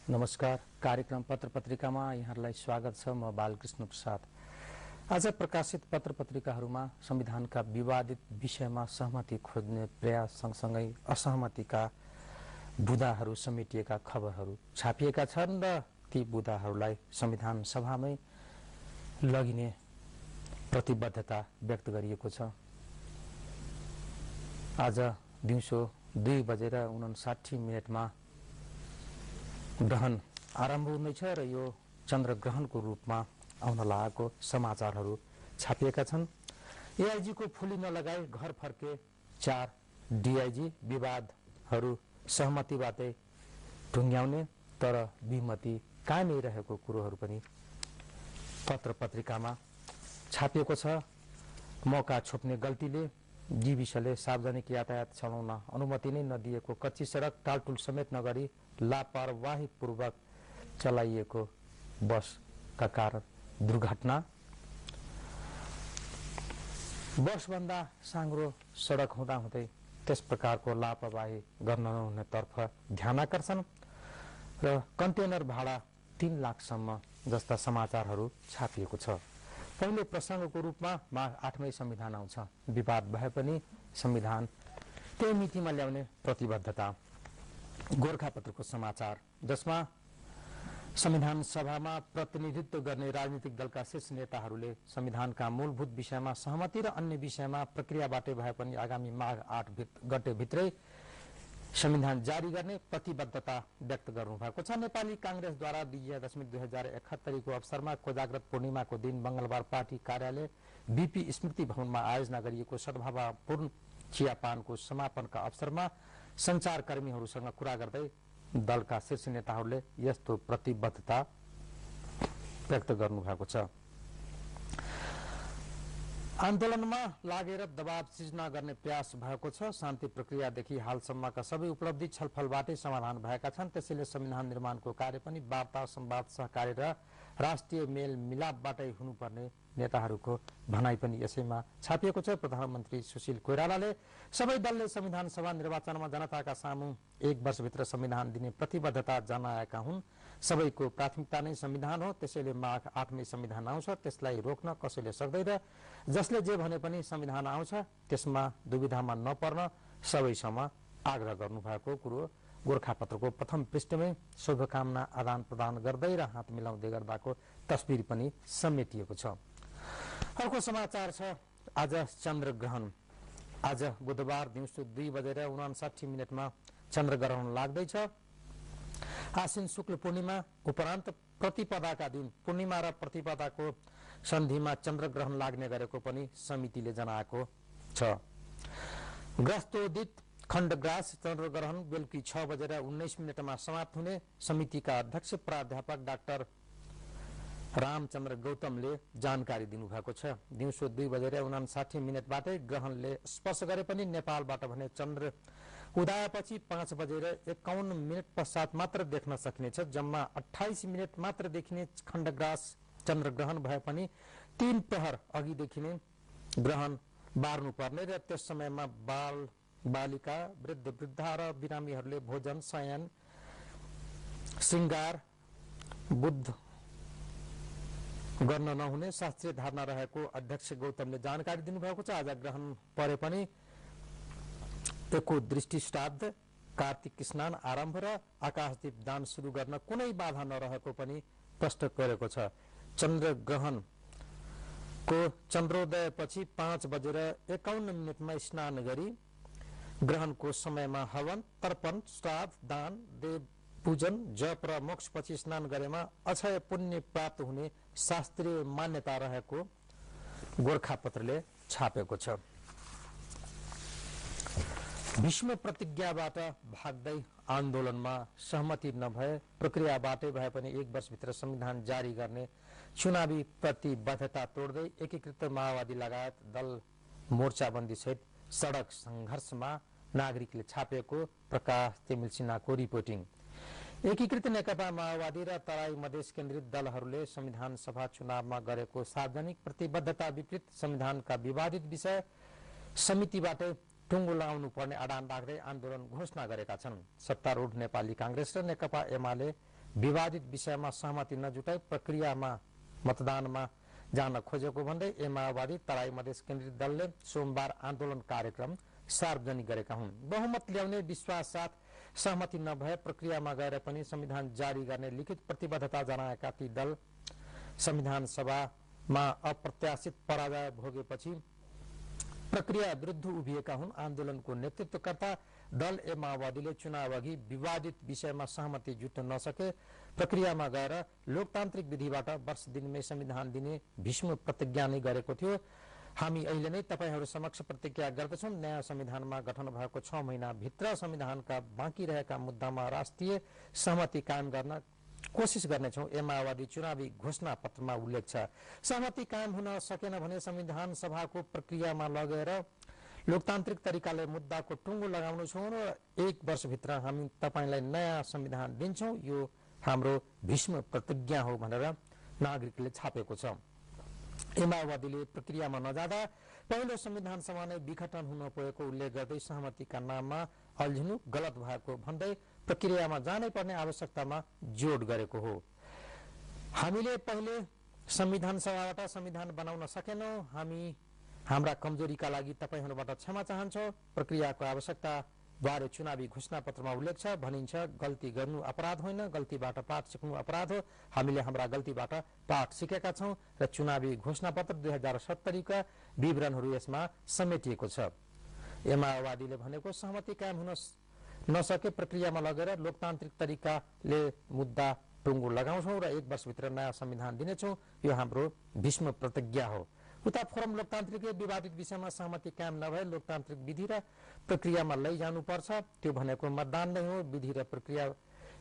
नमस्कार। कार्यक्रम पत्र पत्रिकामा यहाँहरूलाई स्वागत छ। म बालकृष्ण प्रसाद। आज प्रकाशित पत्र पत्रिकाहरूमा संविधानका विवादित विषयमा सहमति खोज्ने प्रयास सँगसँगै असहमतिका बुदाहरू समेटिएका खबरहरू छापिएका छन् र ती बुदाहरूलाई संविधान सभामै लगिने प्रतिबद्धता व्यक्त गरिएको छ। आज दिउँसो 2:59 ग्रहण आरम्भ हुनेछ र यो चन्द्रग्रहणको रूपमा आउन लागेको समाचारहरू छापिएका छन्। एआईजी को फुली नलगाई घर फर्के 4 डीआईजी, विवादहरू सहमतिबाटै ढुङ्ग्याउने तर विमति कायमै रहेको कुरोहरू पनि पत्र पत्रिकामा छापिएको छ। मौका छोप्ने गल्तीले जीविसले सार्वजनिक यातायात चलाउन अनुमति नै नदिएको कच्ची सडक टालटुल समेत नगरी लापरवाहीपूर्वक चलाइएको बसका कारण दुर्घटना। बसभन्दा साँग्रो सडक हुँदाहुँदै त्यस प्रकारको लापरवाही गर्न नहुने तर्फ ध्यान आकर्षण र कन्टेनर भाडा 3 लाखसम्म जस्ता समाचारहरू छापिएको छ। पहिलो प्रसङ्गको रूपमा माघ 8मै संविधान आउँछ। विवाद भए पनि संविधान त्यही मितिमा ल्याउने प्रतिबद्धता। गोरखापत्रको समाचार, जसमा संविधान सभामा प्रतिनिधित्व गर्ने राजनीतिक दलका शीर्ष नेताहरूले संविधानका मूलभूत विषयमा सहमति र अन्य विषयमा प्रक्रियाबाटै भए पनि आगामी माघ 8 गतेभित्रै संविधान जारी गर्ने प्रतिबद्धता व्यक्त गर्नुभएको छ। नेपाली कांग्रेसद्वारा विजयादशमी 2071 को अवसरमा कोजाग्रत पूर्णिमाको दिन मंगलबार पार्टी कार्यालय बीपी स्मृति भवनमा आयोजना गरिएको सद्भावपूर्ण चियापानको समापनका अवसरमा संचारकर्मीहरूसँग कुरा गर्दै दलका शीर्ष नेताहरूले यस्तो प्रतिबद्धता व्यक्त गर्नुभएको छ। आन्दोलनमा लागेर दबाव सिर्जना गर्ने प्रयास भएको छ। शान्ति प्रक्रियादेखि हालसम्मका सबै उपलब्धि छलफलबाटै समाधान भएका छन्। त्यसैले संविधान निर्माणको कार्य पनि वार्ता, संवाद, सहकार्य र राष्ट्रिय मेल मिलापबाटै हुनुपर्ने नेताहरूको भनाइ पनि यसैमा छापिएको छ। प्रधानमन्त्री सुशील कोइरालाले सबै दलले संविधान सभा निर्वाचनमा जनताका सामु 1 वर्षभित्र संविधान दिने प्रतिबद्धता जनाएका हुन्। सबैको प्राथमिकता नै संविधान हो, त्यसैले माघ 8मै संविधान आउँछ, त्यसलाई रोक्न कसैले सक्दैन। जसले जे भने पनि संविधान आउँछ, त्यसमा दुविधामा नपर्न सबैसम्म आग्रह गर्नुभएको कुरो गोरखापत्रको प्रथम पृष्ठमै शुभकामना आदान प्रदान गर्दै र हात मिलाउँदै गर्दाको तस्बिर पनि समेटिएको छ। अर्को समाचार छ, आज चन्द्रग्रहण। आज बुधबार दिउँसो 2:59 चन्द्रग्रहण लाग्दैछ। आश्विन शुक्ल पूर्णिमा उपरान्त प्रतिपदाका दिन पूर्णिमा र प्रतिपदाको सन्धिमा चन्द्रग्रहण लाग्ने गरेको पनि समितिले जनाएको छ। ग्रस्तोदित खण्डग्रास चन्द्रग्रहण बेलुकी 6:19 समाप्त हुने समितिका अध्यक्ष प्राध्यापक डाक्टर रामचन्द्र गौतमले जानकारी दिनुभएको छ। दिउँसो 2:59 ग्रहणले स्पर्श गरे पनि नेपालबाट भने चन्द्र उदयपछि 5:51 पश्चात मात्र देख्न सकिनेछ। जम्मा 28 मिनट मात्र देखिने खण्डग्रास चन्द्रग्रहण भए पनि 3 प्रहर अघिदेखि नै ग्रहण बार्नु पर्ने र त्यस समयमा बालिका, वृद्ध वृद्धा र बिरामीहरूले भोजन, शयन, श्रृंगार, बुद्ध गर्न नहुने शास्त्रीय धारणा रहेको अध्यक्ष गौतमले जानकारी दिनुभएको छ। आज ग्रहण परे पनि एको दृष्टि श्राद्ध, कार्तिक स्नान आरम्भ र आकाशदीप दान सुरु गर्न कुनै बाधा नरहेको पनि प्रष्ट गरेको छ। चन्द्रग्रहणको चन्द्रोदयपछि 5:51 स्नान गरी ग्रहणको समयमा हवन, तर्पण, श्राद्ध, दान, देव पूजन, जप र मोक्षपछि स्नान गरेमा अक्षय पुण्य प्राप्त हुने शास्त्रीय मान्यता रहेको गोरखापत्रले छापेको छ। भीष्म प्रतिज्ञाबाट भाग्दै आन्दोलनमा सहमति नभए प्रक्रियाबाटै भए पनि 1 वर्षभित्र संविधान जारी गर्ने चुनावी प्रतिबद्धता तोड्दै एकीकृत माओवादी लगायत दल मोर्चाबन्दी सहित सडक संघर्षमा नागरिकले छापेको प्रकाश तेमिल सिन्हाको रिपोर्टिङ। एकीकृत नेकपा माओवादी र तराई मधेस केन्द्रित दलहरूले संविधान सभा चुनावमा गरेको सार्वजनिक प्रतिबद्धता विपरीत संविधानका विवादित विषय समितिबाटै टुङ्गो लगाउनु पर्ने आह्वान राख्दै आन्दोलन घोषणा गरेका छन्। सत्तारूढ नेपाली कांग्रेस र नेकपा एमाले विवादित विषयमा सहमति नजुटाई प्रक्रियामा मतदानमा जान खोजेको भन्दै ए माओवादी तराई मधेस केन्द्रित दलले सोमबार आन्दोलन कार्यक्रम सार्वजनिक गरेका हुन्। बहुमत ल्याउने विश्वास साथ सहमति नभए प्रक्रियामा गएर पनि संविधान जारी गर्ने लिखित प्रतिबद्धता जनाएका ती दल संविधान सभामा अप्रत्याशित पराजय भोगेपछि प्रक्रिया विरुद्ध उभिएका हुन्। आन्दोलनको नेतृत्वकर्ता दल ए माओवादीले चुनाव अघि विवादित विषयमा सहमति जुट्न नसके प्रक्रियामा गएर लोकतान्त्रिक विधिबाट वर्ष दिनमै संविधान दिने भीष्म प्रतिज्ञा नै गरेको थियो। हामी अहिले नै तपाईहरू समक्ष प्रतिज्ञा गर्दछौं, नयाँ संविधानमा गठन भएको 6 महिनाभित्र संविधानका बाँकी रहेका मुद्दामा राष्ट्रिय सहमति कायम गर्न कोशिश गर्नेछौं। ए माओवादी चुनावी घोषणा पत्रमा उल्लेख छ। सहमति कायम हुन सकेन भने संविधान सभाको प्रक्रियामा लगेर लोकतान्त्रिक तरिकाले मुद्दाको टुङ्गो लगाउनु छौं र 1 वर्षभित्र हामी तपाईलाई नयाँ संविधान दिन्छौं, यो हाम्रो भीष्म प्रतिज्ञा हो भनेर नागरिकले छापेको छ। ए माओवादीले प्रक्रियामा नजाँदा पहिलो संविधान सभा नै विघटन हुन पुगेको उल्लेख गर्दै सहमतिका नाममा अल्झिनु गलत भएको भन्दै प्रक्रियामा जानै पर्ने आवश्यकतामा जोड गरेको हो। हामीले पहिले संविधान सभाबाट संविधान बनाउन सकेनौं, हामी हाम्रा कमजोरीका लागि तपाईहरूबाट क्षमा चाहन्छौं। प्रक्रियाको आवश्यकता बारे चुनावी घोषणा पत्रमा उल्लेख छ। भनिन्छ गल्ती गर्नु अपराध होइन, गल्तीबाट पाठ सिक्नु अपराध हो। हामीले हाम्रा गल्तीबाट पाठ सिकेका छौं र चुनावी घोषणा पत्र 2070 का विवरणहरू यसमा समेटिएको छ। ए माओवादीले भनेको सहमति कायम हुन नसके प्रक्रियामा लगेर लोकतान्त्रिक तरिकाले मुद्दा टुङ्गो लगाउँछौं र 1 वर्षभित्र नयाँ संविधान दिनेछौं, यो हाम्रो भीष्म प्रतिज्ञा हो। उता फोरम लोकतान्त्रिकले विवादित विषयमा सहमति कायम नभए लोकतान्त्रिक विधि र प्रक्रियामा लैजानुपर्छ, त्यो भनेको मतदान नै हो। विधि र प्रक्रिया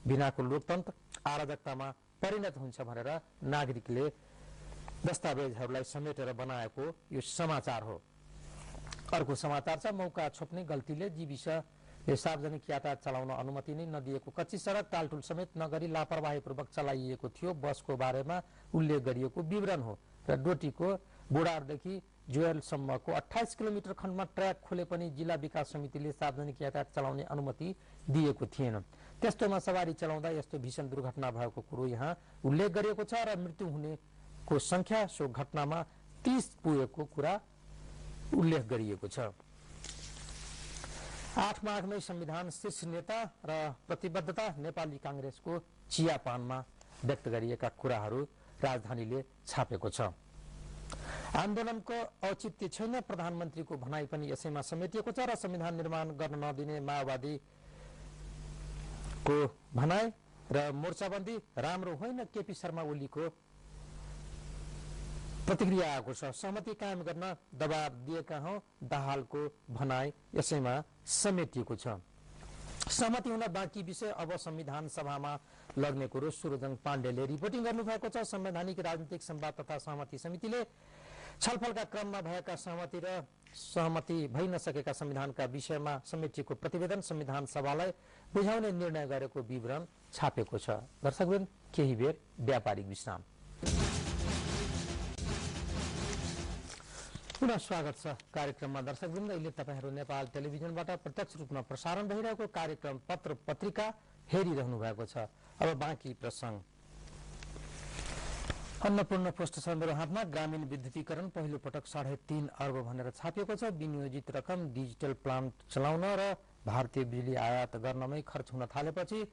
बिनाको लोकतन्त्र अराजकतामा परिणत हुन्छ भनेर नागरिकले दस्तावेजहरूलाई समेटेर बनाएको यो समाचार हो। अर्को समाचार छ मौका छोप्ने गल्तीले जीविसले सार्वजनिक यातायात चलाउन अनुमति नै नदिएको कच्ची सडक टालटुल समेत नगरी लापरवाहीपूर्वक चलाइएको थियो। बसको बारेमा उल्लेख गरिएको विवरण हो र डोटीको बुढारदेखि जुएलसम्मको 28 किलोमिटर खण्डमा ट्र्याक खोले पनि जिल्ला विकास समितिले सार्वजनिक यातायात चलाउने अनुमति दिएको थिएन। त्यस्तोमा सवारी चलाउँदा यस्तो भीषण दुर्घटना भएको कुरो यहाँ उल्लेख गरिएको छ र मृत्यु हुनेको संख्या सो घटनामा 30 पुगेको कुरा उल्लेख गरिएको छ। 8 माघमै संविधान शीर्ष नेता र प्रतिबद्धता नेपाली कांग्रेसको चियापानमा व्यक्त गरिएका कुराहरू राजधानीले छापेको छ। आन्दोलनको औचित्य छैन, प्रधानमन्त्रीको भनाई पनि यसैमा समेटिएको छ र संविधान निर्माण गर्न नदिने माओवादीको भनाई र मोर्चाबन्दी राम्रो होइन, केपी शर्मा ओलीको प्रतिक्रिया आएको छ। सहमति कायम गर्न दबाब दिएका हौं, दाहालको भनाई यसैमा समेटिएको छ। सहमति हुन बाँकी विषय अब संविधान सभामा लग्ने कुरो सुरजङ पाण्डेले रिपोर्टिङ गर्नुभएको छ। संवैधानिक राजनीतिक संवाद तथा सहमति समितिले छलफलका क्रममा भएका सहमति भइ नसकेका संविधानका विषयमा समेटिएको प्रतिवेदन संविधान सभालाई बुझाउने निर्णय गरेको विवरण छापेको छ। दर्शकवृन्द, केही बेर व्यापारिक विश्राम। पुनः स्वागत छ कार्यक्रममा। दर्शकवृन्द, अहिले तपाईहरू नेपाल टेलिभिजनबाट प्रत्यक्ष रूपमा प्रसारण भइरहेको कार्यक्रम पत्र पत्रिका हेरिरहनु भएको छ। अब बाँकी प्रसंग। अन्नपूर्ण पोस्ट छ मेरो हातमा। ग्रामीण विद्युतीकरण पहिलो पटक 3.5 अर्ब भनेर छापिएको छ। विनियोजित रकम डिजिटल प्लान्ट चलाउन र भारतीय बिजुली आयात गर्नमै खर्च हुन थालेपछि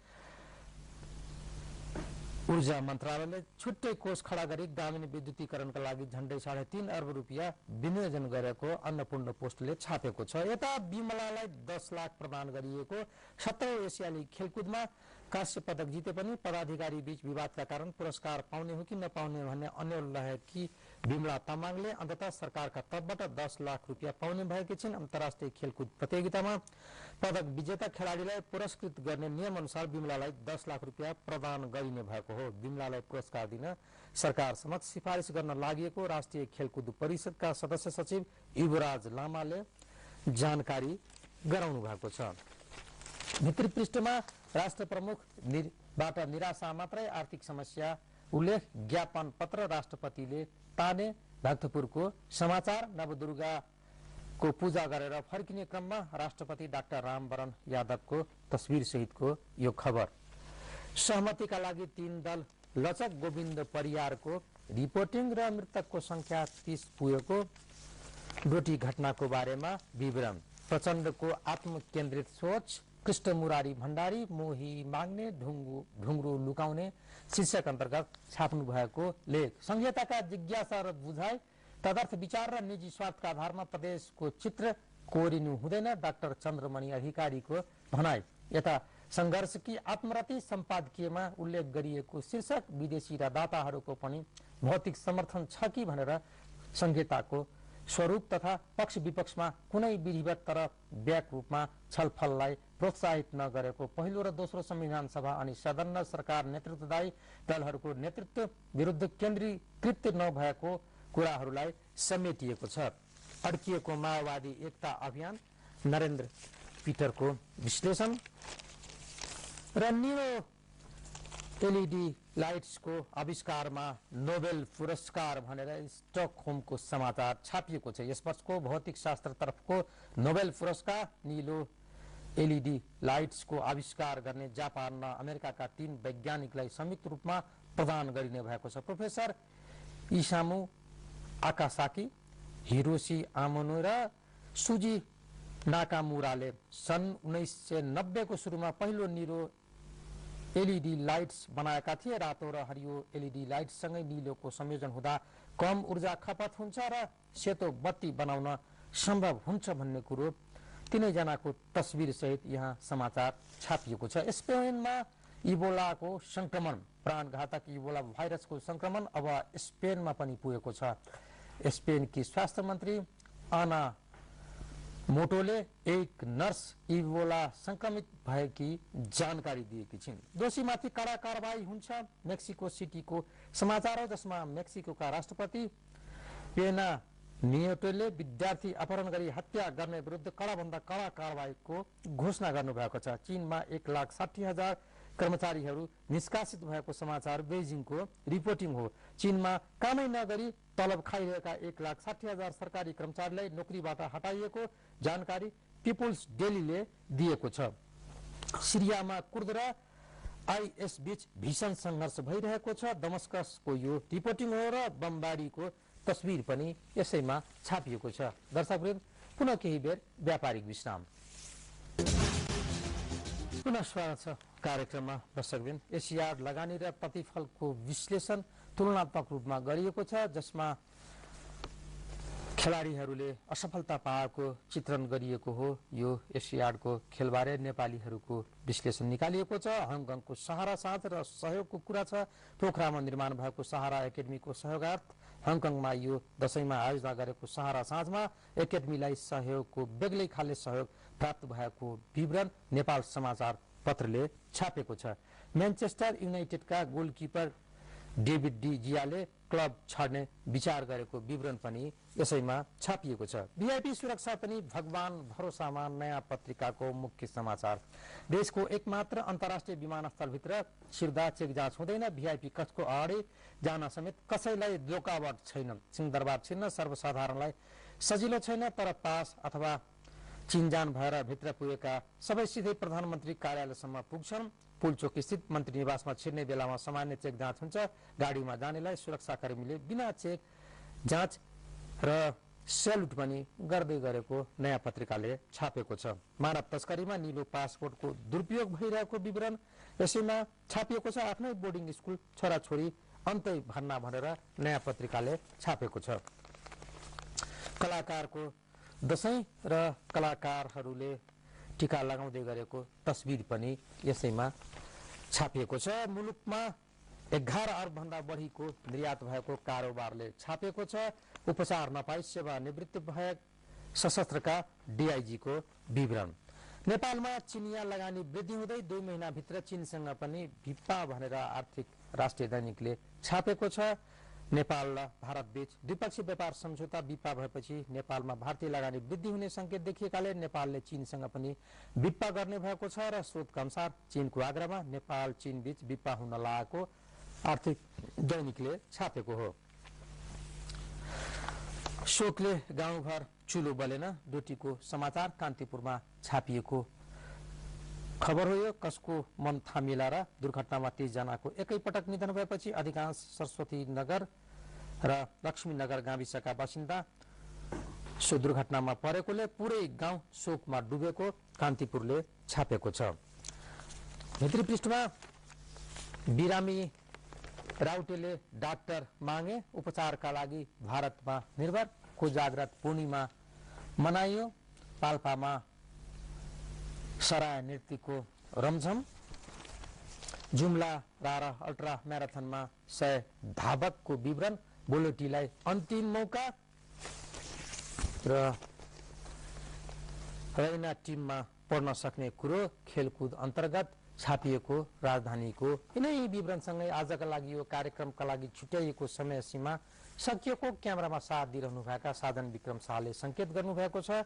ऊर्जा मन्त्रालयले छुट्टै कोष खडा गरी ग्रामीण विद्युतीकरणका लागि झण्डै 3.5 अर्ब रुपियाँ विनियोजन गरेको अन्नपूर्ण पोस्टले छापेको छ। यता बिमलालाई 10 लाख प्रदान गरिएको 17औं एसियाली खेलकुदमा कांस्य पदक जिते पनि पदाधिकारी बीच विवादका कारण पुरस्कार पाउने हो कि नपाउने भन्ने अन्यल रहेकी बिमला तामाङले अन्ततः सरकारका तर्फबाट 10 लाख रुपियाँ पाउने भएकी छिन्। अन्तर्राष्ट्रिय खेलकुद प्रतियोगितामा पदक विजेता खेलाडीलाई पुरस्कृत गर्ने नियम अनुसार बिमलालाई 10 लाख रुपियाँ प्रदान गरिने भएको हो। बिमलालाई पुरस्कार दिन सरकार समक्ष सिफारिस गर्न लागि राष्ट्रिय खेलकुद परिषदका सदस्य सचिव युवराज लामाले जानकारी गराउनु भएको छ। भित्री पृष्ठमा राष्ट्र प्रमुखबाट निराशा मात्रै आर्थिक समस्या उल्लेख, ज्ञापन पत्र राष्ट्रपतिले ताने, भक्तपुरको समाचार, नवदुर्गाको पूजा गरेर फर्किने क्रममा राष्ट्रपति डाक्टर रामवरण यादवको तस्बिर सहितको यो खबर। सहमतिका लागि 3 दल लचक गोविन्द परियारको रिपोर्टिङ र मृतकको संख्या 30 पुगेको डोटी घटनाको बारेमा विवरण प्रचण्डको आत्मकेन्द्रित सोच कृष्ण मुरारी भण्डारी मोही माग्ने ढुङ्ग्रो लुकाउने शीर्षक अन्तर्गत छाप्नु भएको लेख संहिताका जिज्ञासा र बुझाइ तदर्थ विचार र निजी स्वार्थका आधारमा प्रदेशको चित्र कोरिनु हुँदैन डाक्टर चन्द्रमणि अधिकारीको भनाइ यता संघर्षकी आत्मरति सम्पादकीयमा उल्लेख गरिएको शीर्षक विदेशी र दाताहरूको पनि भौतिक समर्थन छ कि भनेर संहिताको स्वरूप तथा पक्ष विपक्षमा कुनै विधिवत तर व्याक रूपमा छलफललाई प्रोत्साहित नगरेको पहिलो र दोस्रो संविधान सभा अनि सदन र सरकार नेतृत्वदायी दलहरूको नेतृत्व विरुद्ध केन्द्रीकृत नभएको कुराहरूलाई समेटिएको छ अड्किएको माओवादी एकता अभियान नरेन्द्र पिटरको विश्लेषण र निलो एलईडी लाइट्सको आविष्कारमा नोबेल पुरस्कार भनेर स्टकहोमको समाचार छापिएको छ यस वर्षको भौतिक शास्त्रतर्फको नोबेल पुरस्कार निलो एलईडी लाइट्सको आविष्कार गर्ने जापान र अमेरिकाका 3 वैज्ञानिकलाई संयुक्त रूपमा प्रदान गरिने भएको छ प्रोफेसर इसामु आकासाकी हिरोशी आमोनो र सुजी नाकामुराले सन् 1990 को सुरुमा पहिलो निलो एलईडी लाइट्स बनाएका थिए रातो र हरियो एलईडी लाइट्ससँगै निलोको संयोजन हुँदा कम ऊर्जा खपत हुन्छ र सेतो बत्ती बनाउन सम्भव हुन्छ भन्ने कुरो तीनै जनाको तस्बिर सहित यहाँ समाचार छापिएको छ स्पेनमा इबोलाको संक्रमण प्राणघातक इबोला भाइरसको संक्रमण अब स्पेनमा पनि पुगेको छ स्पेनकी स्वास्थ्य मन्त्री आना मोटोले एक नर्स इबोला संक्रमित भएकी जानकारी दिएकी छिन् दोषीमाथि कड़ा कारबाही हुन्छ मेक्सिको सिटीको समाचार हो जसमा मेक्सिकोका राष्ट्रपति पेना नियोटोले विद्यार्थी अपहरण गरी हत्या गर्ने विरुद्ध कडाभन्दा कड़ा कारबाहीको घोषणा गर्नुभएको छ चीनमा 1,60,000 कर्मचारीहरू निष्कासित भएको समाचार बेजिङको रिपोर्टिङ हो चीनमा कामै नगरी तलब खाइरहेका 1,60,000 सरकारी कर्मचारीलाई नोकरीबाट हटाइएको जानकारी पिपुल्स डेलीले दिएको छ सिरियामा कुर्द र आईएस बीच भीषण संघर्ष भइरहेको छ दमस्कसको यो रिपोर्टिङ हो र बमबारीको तस्बिर पनि यसैमा छापिएको छ दर्शकवृन्द पुनः केही बेर व्यापारिक विश्राम पुनः स्वागत छ कार्यक्रममा दर्शकवृन्द एसियाड लगानी र प्रतिफलको विश्लेषण तुलनात्मक रूपमा गरिएको छ जसमा खेलाडीहरूले असफलता पाएको चित्रण गरिएको हो यो एसियाडको खेलबारे नेपालीहरूको विश्लेषण निकालिएको छ हङकङको सहारा साथ र सहयोगको कुरा छ पोखरामा निर्माण भएको सहारा एकेडमीको सहयोगार्थ हङकङमा यो दशैंमा आयोजना गरेको सहारा साँझमा एकेडमीलाई सहयोगको बेग्लै खाले सहयोग प्राप्त भएको विवरण नेपाल समाचार पत्रले छापेको छ म्यानचेस्टर युनाइटेडका गोलकिपर डेभिड डी जियाले क्लब छाड्ने विचार गरेको विवरण पनि यसैमा छापिएको छ भिआइपी सुरक्षा पनि भगवान भरोसामा नयाँ पत्रिकाको मुख्य समाचार देशको एकमात्र अन्तर्राष्ट्रिय विमानस्थलभित्र सिर्दा चेक जाँच हुँदैन भिआइपी कक्षको अगाडि जान समेत कसैलाई रोकावट छैन सिंहदरबार छिर्न सर्वसाधारणलाई सजिलो छैन तर पास अथवा चिनजान भएर भित्र पुगेका सबै सिधै प्रधानमन्त्री कार्यालयसम्म पुग्छन् पुलचोक स्थित मन्त्री निवासमा छिर्ने बेलामा सामान्य चेक जाँच हुन्छ गाडीमा जानेलाई सुरक्षाकर्मीले बिना चेक जाँच र सेल्युट पनि गर्दै गरेको नयाँ पत्रिकाले छापेको छ मानव तस्करीमा नीलो पासपोर्टको दुरुपयोग भइरहेको विवरण यसैमा छापिएको छ आफ्नै बोर्डिङ स्कुल छोराछोरी अन्तै भर्ना भनेर नयाँ पत्रिकाले छापेको छ कलाकारको दशैं र कलाकारहरूले टीका लगाउँदै गरेको तस्बिर पनि यसैमा छापिएको छ मुलुकमा 11 अर्ब भन्दा बढीको निर्यात भएको कारोबारले छापेको छ उपचार नपाई सेवा निवृत्त भए सशस्त्रका डीआईजी को विवरण नेपालमा चिनिया लगानी वृद्धि हुँदै 2 महिना भित्र चीनसँग पनि भिप्पा भनेर आर्थिक राष्ट्रिय दैनिकले छापेको छ नेपाल र भारत बीच द्विपक्षीय व्यापार सम्झौता विप्पा भएपछि नेपालमा भारतीय लगानी वृद्धि हुने संकेत देखिएकाले नेपालले चीनसँग पनि विप्पा गर्ने भएको छ र स्रोतका अनुसार चीनको आग्रहमा नेपाल चीन बीच विप्पा हुन लागेको आर्थिक दैनिकले छापेको हो शोकले गाउँभर चुलो बलेन डोटीको समाचार कान्तिपुरमा छापिएको खबर हो यो कसको मन थामिला र दुर्घटनामा 30 जनाको एकैपटक निधन भएपछि अधिकांश सरस्वती नगर र लक्ष्मीनगर गाविसका बासिन्दा सो दुर्घटनामा परेकोले पुरै गाउँ शोकमा डुबेको कान्तिपुरले छापेको छ। भित्री पृष्ठमा बिरामी राउटेले डाक्टर मागे, उपचारका लागि भारतमा निर्भर। कोजाग्रत पूर्णिमा मनाइयो। पाल्पामा सराय नृत्यको रमझम। जुम्ला रारा अल्ट्रा म्याराथनमा 100 धावकको विवरण। बोलोटीलाई अन्तिम मौका र रैना टिममा पढ्न सक्ने कुरो खेलकुद अन्तर्गत छापिएको राजधानीको यिनै विवरणसँगै आजका लागि यो कार्यक्रमका लागि छुट्याइएको समय सीमा सकिएको। क्यामेरामा साथ दिइरहनुभएका साधन विक्रम शाहले संकेत गर्नुभएको छ।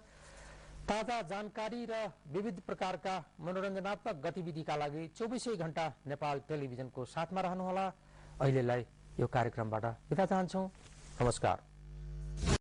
ताजा जानकारी र विविध प्रकारका मनोरञ्जनात्मक गतिविधिका लागि 24 घण्टा नेपाल टेलिभिजनको साथमा रहनुहोला। अहिलेलाई यो कार्यक्रमबाट बिदा चाहन्छौं। नमस्कार।